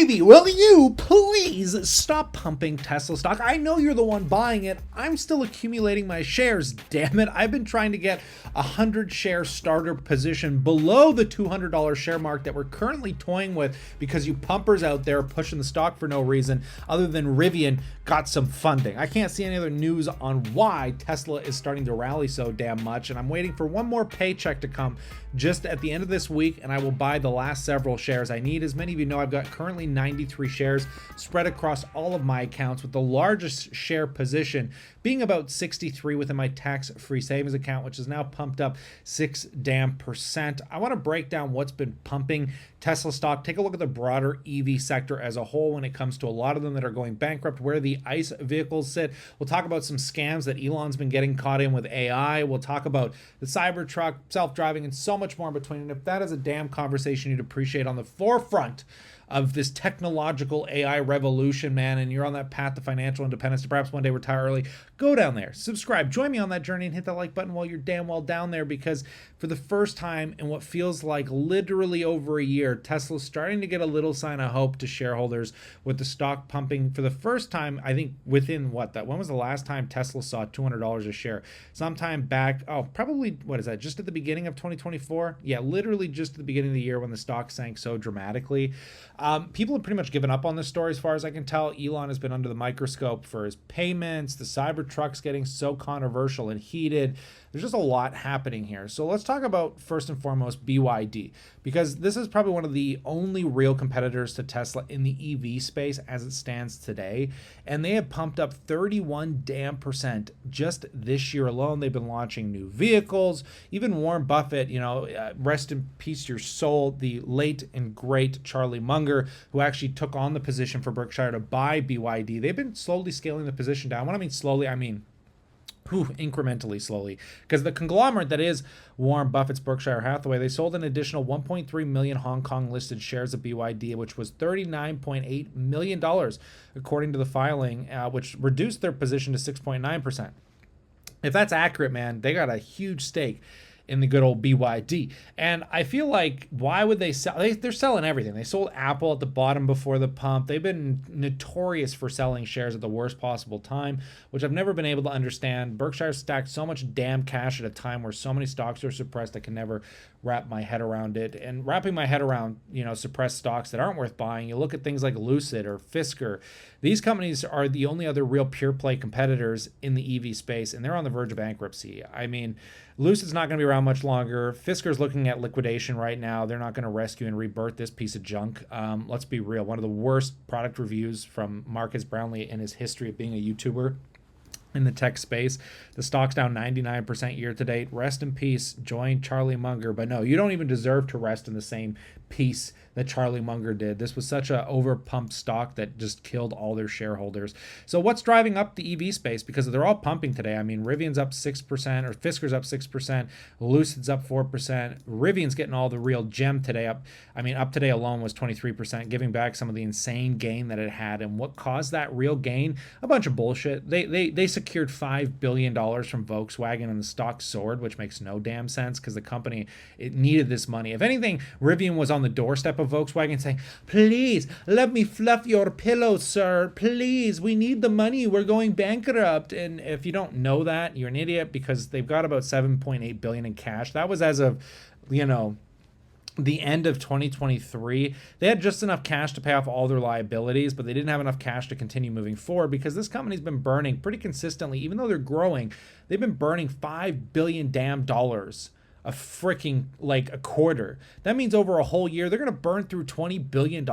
Maybe. Will you please stop pumping Tesla stock? I know you're the one buying it. I'm still accumulating my shares, damn it. I've been trying to get a 100 share starter position below the $200 share mark that we're currently toying with because you pumpers out there are pushing the stock for no reason other than Rivian got some funding. I can't see any other news on why Tesla is starting to rally so damn much, and I'm waiting for one more paycheck to come just at the end of this week, and I will buy the last several shares I need. As many of you know, I've got currently 93 shares spread across all of my accounts, with the largest share position being about 63 within my tax-free savings account, which is now pumped up 6%. I want to break down what's been pumping Tesla stock, take a look at the broader EV sector as a whole when it comes to a lot of them that are going bankrupt, where the ICE vehicles sit. We'll talk about some scams that Elon's been getting caught in with AI. We'll talk about the Cybertruck, self-driving, and so much more in between. And if that is a damn conversation you'd appreciate on the forefront of this technological AI revolution, man, and you're on that path to financial independence to perhaps one day retire early, go down there, subscribe, join me on that journey, and hit that like button while you're damn well down there, because for the first time in what feels like literally over a year, Tesla's starting to get a little sign of hope to shareholders with the stock pumping for the first time, I think, within when was the last time Tesla saw $200 a share? Sometime back, probably, what is that, just at the beginning of 2024? Yeah, literally just at the beginning of the year when the stock sank so dramatically. People have pretty much given up on this story as far as I can tell. Elon has been under the microscope for his payments. The Cybertruck's getting so controversial and heated. There's just a lot happening here. So let's talk about, first and foremost, BYD, because this is probably one of the only real competitors to Tesla in the EV space as it stands today. And they have pumped up 31% just this year alone. They've been launching new vehicles. Even Warren Buffett, rest in peace your soul, the late and great Charlie Munger, who actually took on the position for Berkshire to buy BYD. They've been slowly scaling the position down. When I mean slowly, I mean incrementally slowly, because the conglomerate that is Warren Buffett's Berkshire Hathaway, they sold an additional 1.3 million Hong Kong listed shares of BYD, which was $39.8 million, according to the filing, which reduced their position to 6.9%. If that's accurate, man, they got a huge stake in the good old BYD. And I feel like, why would they sell? They're selling everything. They sold Apple at the bottom before the pump. They've been notorious for selling shares at the worst possible time, which I've never been able to understand. Berkshire stacked so much damn cash at a time where so many stocks are suppressed. I can never wrap my head around it. And wrapping my head around, suppressed stocks that aren't worth buying, you look at things like Lucid or Fisker. These companies are the only other real pure play competitors in the EV space, and they're on the verge of bankruptcy. I mean, Lucid's not going to be around much longer. Fisker's looking at liquidation right now. They're not going to rescue and rebirth this piece of junk. Let's be real. One of the worst product reviews from Marcus Brownlee in his history of being a YouTuber in the tech space. The stock's down 99% year to date. Rest in peace. Join Charlie Munger. But no, you don't even deserve to rest in the same peace that Charlie Munger did. This was such a overpumped stock that just killed all their shareholders. So what's driving up the EV space? Because they're all pumping today. I mean, Rivian's up 6%, or Fisker's up 6%, Lucid's up 4%. Rivian's getting all the real gem today up. I mean, up today alone was 23%, giving back some of the insane gain that it had. And what caused that real gain? A bunch of bullshit. They secured $5 billion from Volkswagen, and the stock soared, which makes no damn sense because the company, it needed this money. If anything, Rivian was on the doorstep of Volkswagen saying, please, let me fluff your pillow, sir. Please, we need the money. We're going bankrupt. And if you don't know that, you're an idiot, because they've got about $7.8 billion in cash. That was as of, the end of 2023. They had just enough cash to pay off all their liabilities, but they didn't have enough cash to continue moving forward, because this company's been burning pretty consistently. Even though they're growing, they've been burning $5 billion damn dollars a freaking a quarter. That means over a whole year they're going to burn through $20 billion.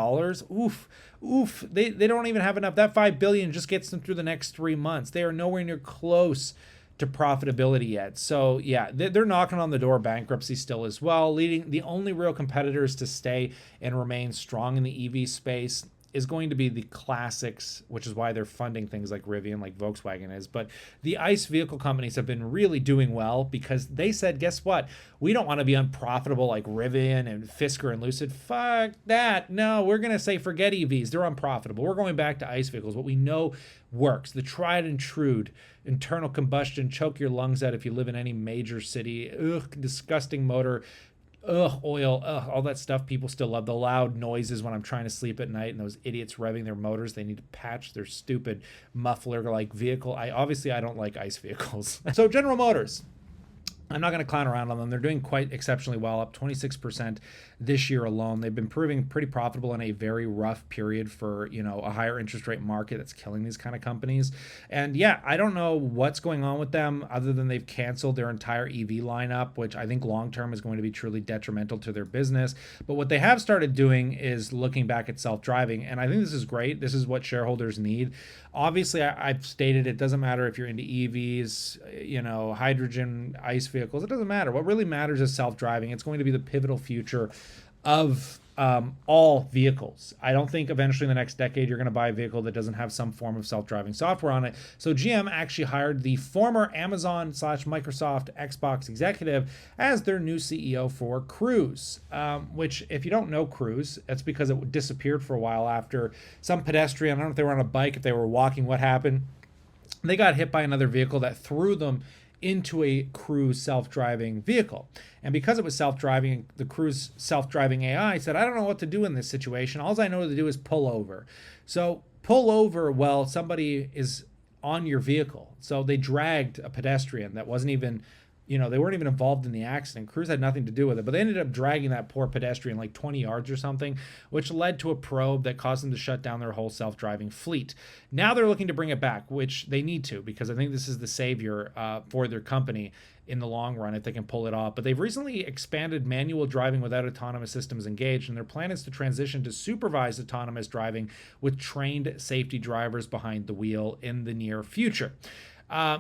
Oof. They don't even have enough. That $5 billion just gets them through the next 3 months. They are nowhere near close to profitability yet. So yeah, they're knocking on the door of bankruptcy still as well. Leading the only real competitors to stay and remain strong in the EV space is going to be the classics, which is why they're funding things like Rivian, like Volkswagen is. But the ICE vehicle companies have been really doing well, because they said, guess what? We don't want to be unprofitable like Rivian and Fisker and Lucid. Fuck that. No, we're going to say forget EVs. They're unprofitable. We're going back to ICE vehicles. What we know works. The tried and true internal combustion, choke your lungs out if you live in any major city. Disgusting motor. oil, all that stuff people still love. The loud noises when I'm trying to sleep at night and those idiots revving their motors. They need to patch their stupid muffler like vehicle. I don't like ICE vehicles. So General Motors, I'm not going to clown around on them. They're doing quite exceptionally well, up 26% this year alone. They've been proving pretty profitable in a very rough period for, a higher interest rate market that's killing these kind of companies. And yeah, I don't know what's going on with them other than they've canceled their entire EV lineup, which I think long term is going to be truly detrimental to their business. But what they have started doing is looking back at self-driving, and I think this is great. This is what shareholders need. Obviously, I've stated it doesn't matter if you're into EVs, hydrogen, ICE vehicles. It doesn't matter. What really matters is self-driving. It's going to be the pivotal future of all vehicles. I don't think eventually in the next decade you're going to buy a vehicle that doesn't have some form of self-driving software on it. So GM actually hired the former Amazon/Microsoft Xbox executive as their new CEO for Cruise, which if you don't know Cruise, that's because it disappeared for a while after some pedestrian, I don't know if they were on a bike, if they were walking, what happened. They got hit by another vehicle that threw them into a Cruise self-driving vehicle. And because it was self-driving, the Cruise self-driving AI said, I don't know what to do in this situation. All I know to do is pull over. So pull over while somebody is on your vehicle. So they dragged a pedestrian that wasn't even, they weren't even involved in the accident. Cruise had nothing to do with it, but they ended up dragging that poor pedestrian like 20 yards or something, which led to a probe that caused them to shut down their whole self-driving fleet. Now they're looking to bring it back, which they need to, because I think this is the savior for their company in the long run if they can pull it off. But they've recently expanded manual driving without autonomous systems engaged, and their plan is to transition to supervised autonomous driving with trained safety drivers behind the wheel in the near future.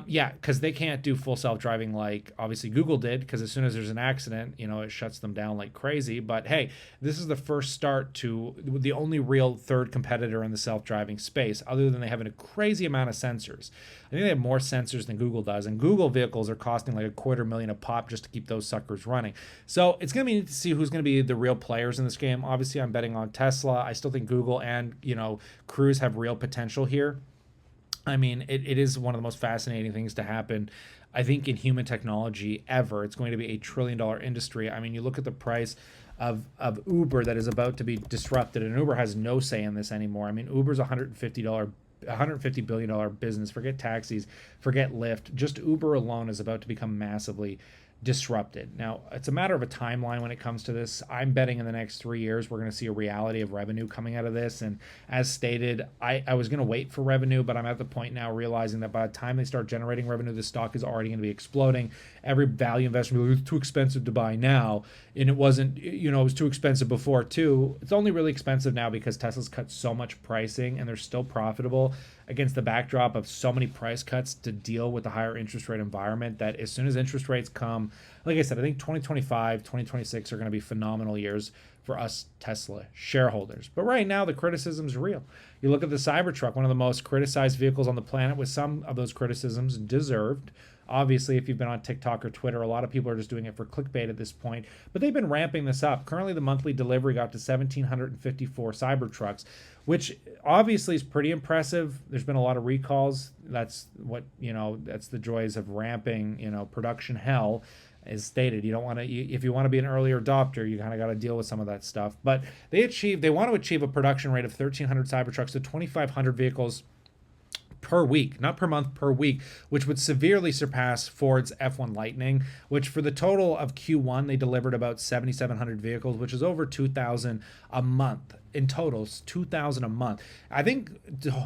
Because they can't do full self-driving like obviously Google did, because as soon as there's an accident, it shuts them down like crazy. But hey, this is the first start to the only real third competitor in the self-driving space, other than they having a crazy amount of sensors. I think they have more sensors than Google does, and Google vehicles are costing like $250,000 a pop just to keep those suckers running. So it's going to be neat to see who's going to be the real players in this game. Obviously, I'm betting on Tesla. I still think Google and, Cruise have real potential here. I mean, it is one of the most fascinating things to happen, I think, in human technology ever. It's going to be a $1 trillion industry. I mean, you look at the price of Uber that is about to be disrupted, and Uber has no say in this anymore. I mean, Uber's $150 billion business. Forget taxis, forget Lyft. Just Uber alone is about to become massively disrupted. Now, it's a matter of a timeline when it comes to this. I'm betting in the next 3 years we're going to see a reality of revenue coming out of this. And as stated, I was going to wait for revenue, but I'm at the point now realizing that by the time they start generating revenue, the stock is already going to be exploding. Every value investor will be like, it's too expensive to buy now. And it wasn't, it was too expensive before too. It's only really expensive now because Tesla's cut so much pricing and they're still profitable against the backdrop of so many price cuts to deal with the higher interest rate environment, that as soon as interest rates come, like I said, I think 2025, 2026 are going to be phenomenal years for us Tesla shareholders. But right now, the criticism's real. You look at the Cybertruck, one of the most criticized vehicles on the planet, with some of those criticisms deserved. Obviously, if you've been on TikTok or Twitter, a lot of people are just doing it for clickbait at this point, but they've been ramping this up. Currently, the monthly delivery got to 1,754 Cybertrucks, which obviously is pretty impressive. There's been a lot of recalls. That's what, that's the joys of ramping, production hell. As stated, you don't want to, if you want to be an earlier adopter, you kind of got to deal with some of that stuff. But they want to achieve a production rate of 1,300 Cybertrucks to 2,500 vehicles per week, not per month, per week, which would severely surpass Ford's F1 Lightning, which for the total of Q1, they delivered about 7,700 vehicles, which is over 2,000 a month. In total, 2,000 a month. I think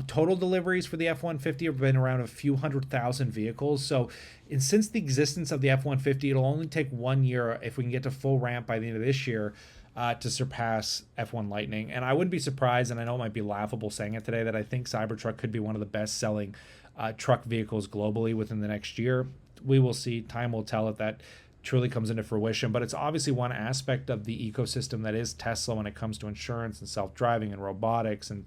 total deliveries for the F-150 have been around a few 100,000 vehicles. So since the existence of the F-150, it'll only take 1 year, if we can get to full ramp by the end of this year, to surpass F1 Lightning. And I wouldn't be surprised, and I know it might be laughable saying it today, that I think Cybertruck could be one of the best selling truck vehicles globally within the next year. We will see. Time will tell if that truly comes into fruition, but it's obviously one aspect of the ecosystem that is Tesla when it comes to insurance and self-driving and robotics and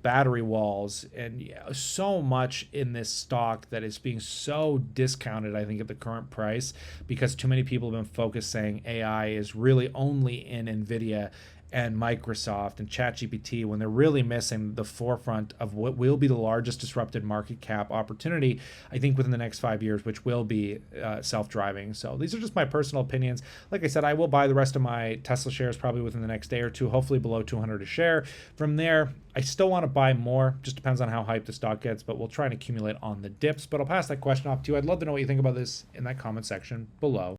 battery walls, and so much in this stock that is being so discounted, I think, at the current price, because too many people have been focused saying AI is really only in Nvidia and Microsoft and ChatGPT, when they're really missing the forefront of what will be the largest disrupted market cap opportunity, I think, within the next 5 years, which will be self-driving. So these are just my personal opinions. Like I said, I will buy the rest of my Tesla shares probably within the next day or two, hopefully below 200 a share. From there, I still want to buy more, just depends on how hyped the stock gets, but we'll try and accumulate on the dips. But I'll pass that question off to you. I'd love to know what you think about this in that comment section below.